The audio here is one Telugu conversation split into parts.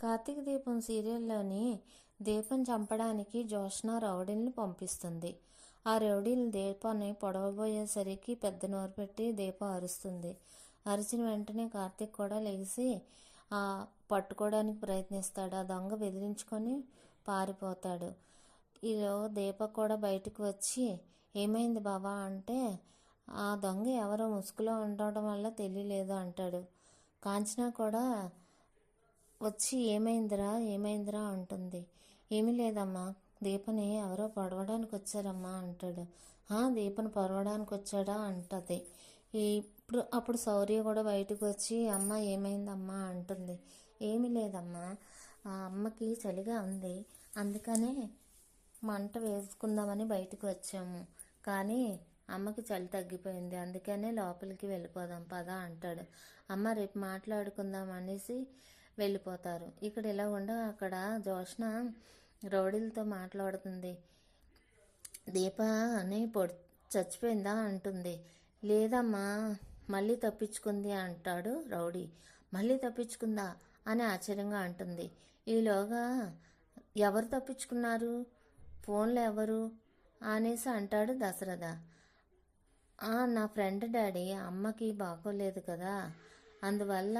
కార్తీక దీపం సీరియల్లోని దీపం చంపడానికి జ్యోత్స్న రౌడీల్ని పంపిస్తుంది. ఆ రౌడీలు దీపాన్ని పొడవబోయేసరికి పెద్ద నోరు పెట్టి దీపం అరుస్తుంది. అరిచిన వెంటనే కార్తీక్ కూడా లెగిసి పట్టుకోవడానికి ప్రయత్నిస్తాడు. ఆ దొంగ బెదిరించుకొని పారిపోతాడు. ఈలో దీప కూడా బయటకు వచ్చి ఏమైంది బాబా అంటే ఆ దొంగ ఎవరో ముసుగులో ఉండటం వల్ల తెలియలేదు అంటాడు. కాంచన కూడా వచ్చి ఏమైందిరా అంటుంది. ఏమీ లేదమ్మా, దీపని ఎవరో పొడవడానికి వచ్చారమ్మా అంటాడు. దీపని పొడవడానికి వచ్చాడా అంటది. అప్పుడు శౌర్య కూడా బయటకు వచ్చి అమ్మ ఏమైందమ్మా అంటుంది. ఏమీ లేదమ్మా, ఆ అమ్మకి చలిగా ఉంది, అందుకనే మంట వేసుకుందామని బయటకు వచ్చాము, కానీ అమ్మకి చలి తగ్గిపోయింది, అందుకనే లోపలికి వెళ్ళిపోదాం పదా అంటాడు. అమ్మ రేపు మాట్లాడుకుందాం అనేసి వెళ్ళిపోతారు. ఇక్కడ ఇలా ఉండగా అక్కడ జ్యోత్స్న రౌడీలతో మాట్లాడుతుంది. దీప అని చచ్చిపోయిందా అంటుంది. లేదమ్మా, మళ్ళీ తప్పించుకుంది అంటాడు రౌడీ. మళ్ళీ తప్పించుకుందా అని ఆశ్చర్యంగా అంటుంది. ఈలోగా ఎవరు తప్పించుకున్నారు, ఫోన్లో ఎవరు అనేసి అంటాడు దశరథ. నా ఫ్రెండ్ డాడీ, అమ్మకి బాగోలేదు కదా, అందువల్ల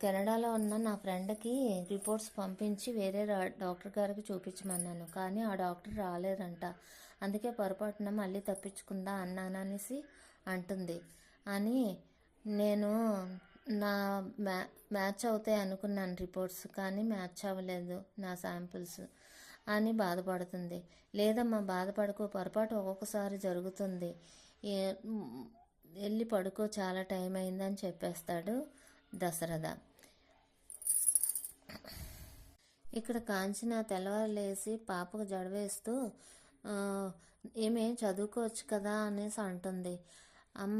కెనడాలో ఉన్న నా ఫ్రెండ్కి రిపోర్ట్స్ పంపించి వేరే డాక్టర్ గారికి చూపించమన్నాను, కానీ ఆ డాక్టర్ రాలేదంట, అందుకే పొరపాటున మళ్ళీ తప్పించుకుందా అన్నాననేసి అంటుంది. అని నేను నా మ్యాచ్ అవుతాయి అనుకున్నాను రిపోర్ట్స్, కానీ మ్యాచ్ అవ్వలేదు నా శాంపిల్స్ అని బాధపడుతుంది. లేదమ్మా బాధపడుకో, పొరపాటు ఒక్కొక్కసారి జరుగుతుంది, వెళ్ళి పడుకో, చాలా టైం అయిందని చెప్పేస్తాడు దశరథ. ఇక్కడ కాంచన తెల్లవారు లేసి పాపకు జడవేస్తూ ఏమే చదువుకోవచ్చు కదా అనేసి అంటుంది. అమ్మ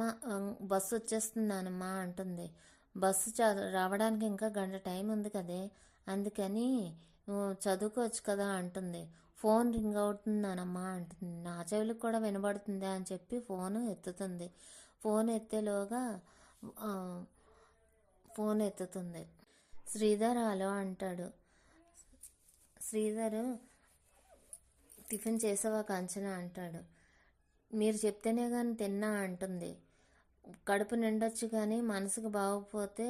బస్సు వచ్చేస్తున్నానమ్మా అంటుంది. బస్సు రావడానికి ఇంకా గంట టైం ఉంది కదే, అందుకని చదువుకోవచ్చు కదా అంటుంది. ఫోన్ రింగ్ అవుతుందనమ్మా అంటుంది. నా చెవులకు కూడా వినబడుతుంది అని చెప్పి ఫోన్ ఎత్తుతుంది. ఫోన్ ఎత్తుతుంది. శ్రీధర్ హలో అంటాడు. శ్రీధర్ టిఫిన్ చేసావా కాంచన అంటాడు. మీరు చెప్తేనే కానీ తిన్నా అంటుంది. కడుపు నిండొచ్చు కానీ మనసుకు బాగోపోతే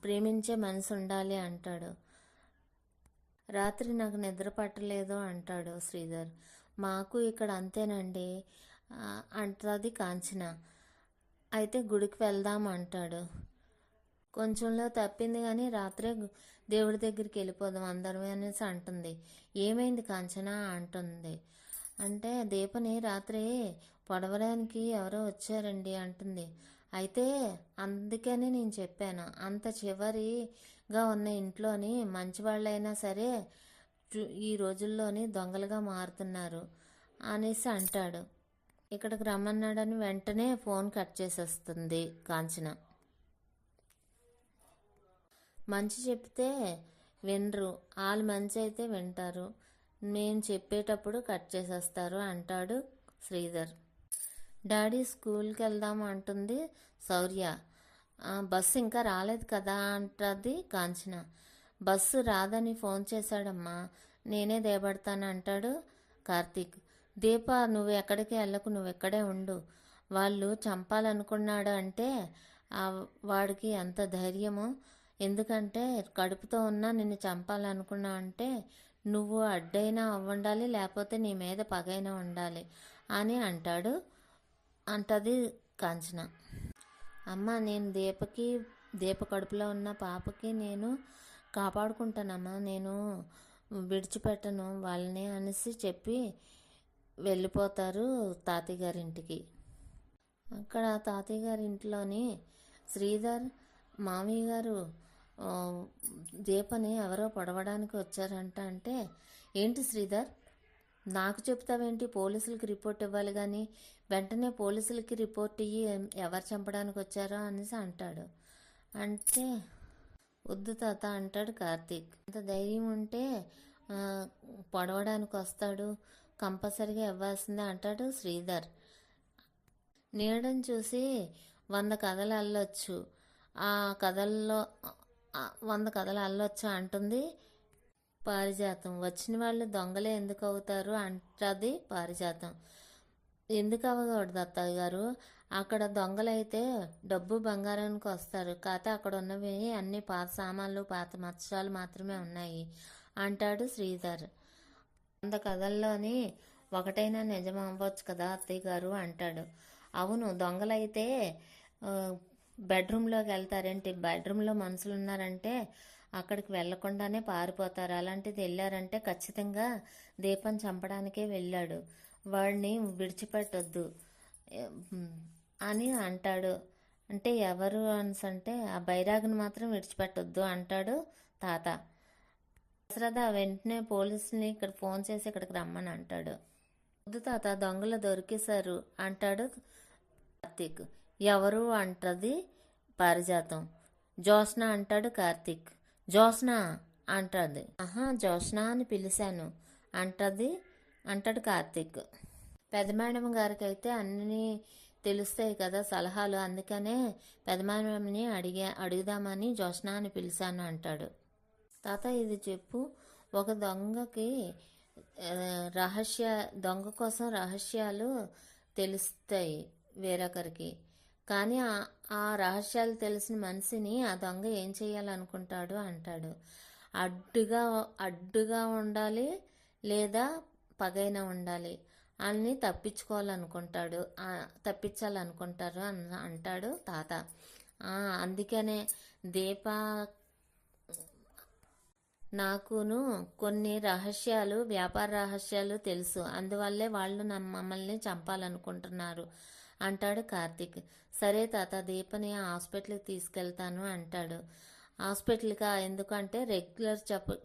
ప్రేమించే మనసు ఉండాలి అంటాడు. రాత్రి నాకు నిద్ర పట్టలేదు అంటాడు శ్రీధర్. మాకు ఇక్కడ అంతేనండి అంటుంది కాంచన. అయితే గుడికి వెళ్దాం అంటాడు. కొంచెంలో తప్పింది కానీ రాత్రే దేవుడి దగ్గరికి వెళ్ళిపోదాం అందరం అనేసి అంటుంది. ఏమైంది కాంచన అంటుంది. అంటే దీపని రాత్రి పొడవడానికి ఎవరో వచ్చారండి అంటుంది. అయితే అందుకని నేను చెప్పాను, అంత చివరిగా ఉన్న ఇంట్లోని మంచివాళ్ళైనా సరే ఈ రోజుల్లోని దొంగలుగా మారుతున్నారు అనేసి అంటాడు. ఇక్కడికి రమ్మన్నాడని వెంటనే ఫోన్ కట్ చేసేస్తుంది కాంచన. మంచి చెప్తే వినరు, వాళ్ళు మంచి అయితే వింటారు, మేము చెప్పేటప్పుడు కట్ చేసేస్తారు అంటాడు శ్రీధర్. డాడీ స్కూల్కి వెళ్దాం అంటుంది శౌర్య. బస్సు ఇంకా రాలేదు కదా అంటుంది కాంచన. బస్సు రాదని ఫోన్ చేశాడమ్మా, నేనే దేబడతాను అంటాడు కార్తీక్. దీప నువ్వు ఎక్కడికి వెళ్ళకు, నువ్వు ఎక్కడే ఉండు, వాళ్ళు చంపాలనుకున్నాడు అంటే వాడికి ఎంత ధైర్యమో, ఎందుకంటే కడుపుతో ఉన్నా నిన్ను చంపాలనుకున్నా అంటే నువ్వు అడ్డైనా అవ్వండాలి, లేకపోతే నీ మీద పగైనా ఉండాలి అని అంటది కాంచన. అమ్మ నేను దీప కడుపులో ఉన్న పాపకి నేను కాపాడుకుంటానమ్మా, నేను విడిచిపెట్టను వాళ్ళని అనేసి చెప్పి వెళ్ళిపోతారు తాతయ్య గారింటికి. అక్కడ తాతయ్య గారి ఇంట్లోని శ్రీధర్ మామయ్య గారు దీపని ఎవరో పొడవడానికి వచ్చారంట అంటే, ఏంటి శ్రీధర్ నాకు చెప్తావేంటి, పోలీసులకి రిపోర్ట్ ఇవ్వాలి కానీ వెంటనే పోలీసులకి రిపోర్ట్ ఇయ్యి ఎవరు చంపడానికి వచ్చారో అనేసి అంటాడు. అంటే వద్దు తాత అంటాడు కార్తీక్. అంత ధైర్యం ఉంటే పొడవడానికి వస్తాడు, కంపల్సరిగా ఇవ్వాల్సిందే అంటాడు శ్రీధర్. నీడని చూసి 100 కథలు అల్లొచ్చు, ఆ కథల్లో 100 కథలు అల్లొచ్చా అంటుంది పారిజాతం. వచ్చిన వాళ్ళు దొంగలే ఎందుకు అవుతారు అంటది పారిజాతం. ఎందుకు అవ్వకూడదు అత్తయ్య గారు, అక్కడ దొంగలైతే డబ్బు బంగారానికి వస్తారు, కాకపోతే అక్కడ ఉన్నవి అన్ని పాత సామాన్లు పాత మత్స్యాలు మాత్రమే ఉన్నాయి అంటాడు శ్రీధర్. 100 కథల్లోని ఒకటైనా నిజం అవ్వచ్చు కదా అత్తయ్య గారు అంటాడు. అవును, దొంగలైతే బెడ్రూమ్లోకి వెళ్తారేంటి, బెడ్రూమ్లో మనుషులు ఉన్నారంటే అక్కడికి వెళ్లకుండానే పారిపోతారు, అలాంటిది వెళ్ళారంటే ఖచ్చితంగా దీపం చంపడానికే వెళ్ళాడు, వాడిని విడిచిపెట్టొద్దు అని అంటాడు. అంటే ఎవరు అంటే ఆ బైరాగ్ని మాత్రం విడిచిపెట్టొద్దు అంటాడు తాత. దశరథ వెంటనే పోలీసుని ఇక్కడ ఫోన్ చేసి ఇక్కడికి రమ్మని అంటాడు. వద్దు తాత, దొంగలు దొరికేశారు అంటాడు కార్తీక్. ఎవరు అంటది పారిజాతం. జోష్న అంటాడు కార్తీక్. జోష్న అంటది. జోష్న అని పిలిచాను అంటాడు కార్తీక్. పెద్ద మేడం గారికి అయితే అన్నీ తెలుస్తాయి కదా సలహాలు, అందుకనే పెద్ద మేడంని అడుగుదామని జోష్న అని పిలిచాను అంటాడు. తాత ఇది చెప్పు, ఒక దొంగకి దొంగ కోసం రహస్యాలు తెలుస్తాయి వేరొకరికి, కానీ ఆ రహస్యాలు తెలిసిన మనిషిని ఆ దొంగ ఏం చేయాలనుకుంటాడు అంటాడు. అడ్డుగా ఉండాలి లేదా పగైనా ఉండాలి అని తప్పించాలనుకుంటారు అంటాడు తాత. అందుకనే దీప నాకును కొన్ని రహస్యాలు, వ్యాపార రహస్యాలు తెలుసు, అందువల్లే వాళ్ళు మమ్మల్ని చంపాలనుకుంటున్నారు అంటాడు కార్తీక్. సరే తాత, దీపని హాస్పిటల్కి తీసుకెళ్తాను అంటాడు. హాస్పిటల్కా, ఎందుకంటే రెగ్యులర్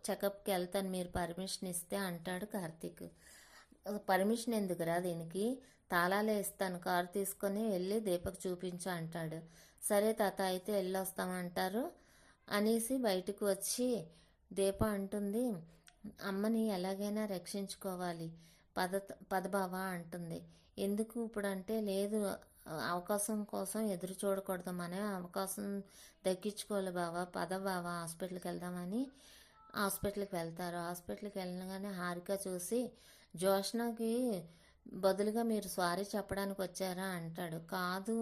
చెకప్కి వెళ్తాను, మీరు పర్మిషన్ ఇస్తే అంటాడు కార్తీక్. పర్మిషన్ ఎందుకురా దీనికి, తాళాలే ఇస్తాను, కారు తీసుకొని వెళ్ళి దీపకు చూపించు అంటాడు. సరే తాత అయితే వెళ్ళొస్తామంటారు అనేసి బయటకు వచ్చి దీప అంటుంది, అమ్మని ఎలాగైనా రక్షించుకోవాలి పదబావా అంటుంది. ఎందుకు ఇప్పుడంటే, లేదు అవకాశం కోసం ఎదురు చూడకూడదు, మనమే అవకాశం దక్కించుకోవాలి బావా, పద బావా హాస్పిటల్కి వెళ్దామని హాస్పిటల్కి వెళ్తారు. హాస్పిటల్కి వెళ్ళగానే హారిక చూసి, జోష్నకి బదులుగా మీరు సారీ చెప్పడానికి వచ్చారా అంటాడు. కాదు,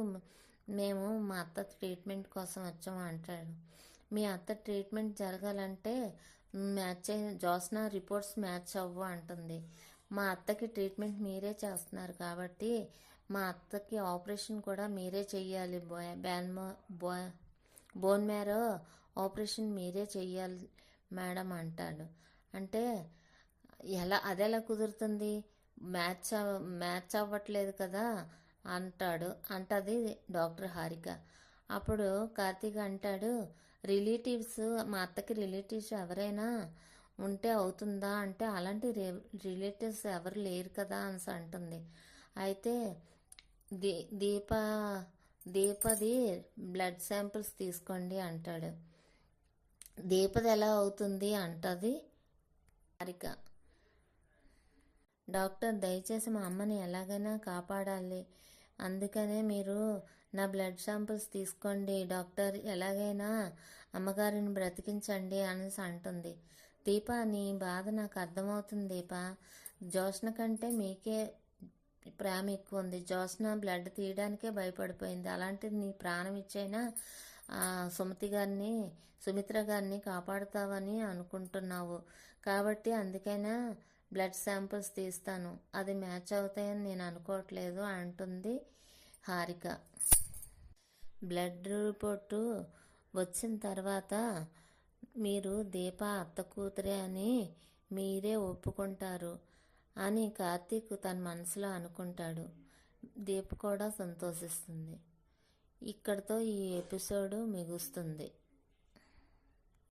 మేము మా అత్త ట్రీట్మెంట్ కోసం వచ్చాము అంటాడు. మీ అత్త ట్రీట్మెంట్ జరగాలంటే జోష్న రిపోర్ట్స్ మ్యాచ్ అవ్వు అంటుంది. మా అత్తకి ట్రీట్మెంట్ మీరే చేస్తున్నారు కాబట్టి మా అత్తకి ఆపరేషన్ కూడా మీరే చెయ్యాలి, బోన్ మ్యారో ఆపరేషన్ మీరే చెయ్యాలి మేడం అంటాడు. అంటే అదెలా కుదురుతుంది, మ్యాచ్ అవ్వట్లేదు కదా అంటది డాక్టర్ హారిక. అప్పుడు కార్తీక్ అంటాడు, రిలేటివ్స్, మా అత్తకి రిలేటివ్స్ ఎవరైనా ఉంటే అవుతుందా అంటే, అలాంటి రిలేటివ్స్ ఎవరు లేరు కదా అని అంటుంది. అయితే దీపది బ్లడ్ శాంపిల్స్ తీసుకోండి అంటాడు. దీపది ఎలా అవుతుంది అంటది హారిక. డాక్టర్, దయచేసి మా అమ్మని ఎలాగైనా కాపాడాలి, అందుకనే మీరు నా బ్లడ్ శాంపిల్స్ తీసుకోండి డాక్టర్, ఎలాగైనా అమ్మగారిని బ్రతికించండి అనేసి అంటుంది. దీప, నీ బాధ నాకు అర్థమవుతుంది దీప, జోష్న కంటే మీకే ప్రేమ ఎక్కువ ఉంది, జోష్న బ్లడ్ తీయడానికే భయపడిపోయింది, అలాంటిది నీ ప్రాణం ఇచ్చైనా సుమిత్ర గారిని కాపాడుతావని అనుకుంటున్నావు, కాబట్టి అందుకైనా బ్లడ్ శాంపిల్స్ తీస్తాను, అది మ్యాచ్ అవుతాయని నేను అనుకోవట్లేదు అంటుంది హారిక. బ్లడ్ రిపోర్టు వచ్చిన తర్వాత మీరు దీప అత్త కూతురే అని మీరే ఒప్పుకుంటారు అని కార్తీక్ తన మనసులో అనుకుంటాడు. దీప కూడా సంతోషిస్తుంది. ఇక్కడితో ఈ ఎపిసోడ్ ముగుస్తుంది.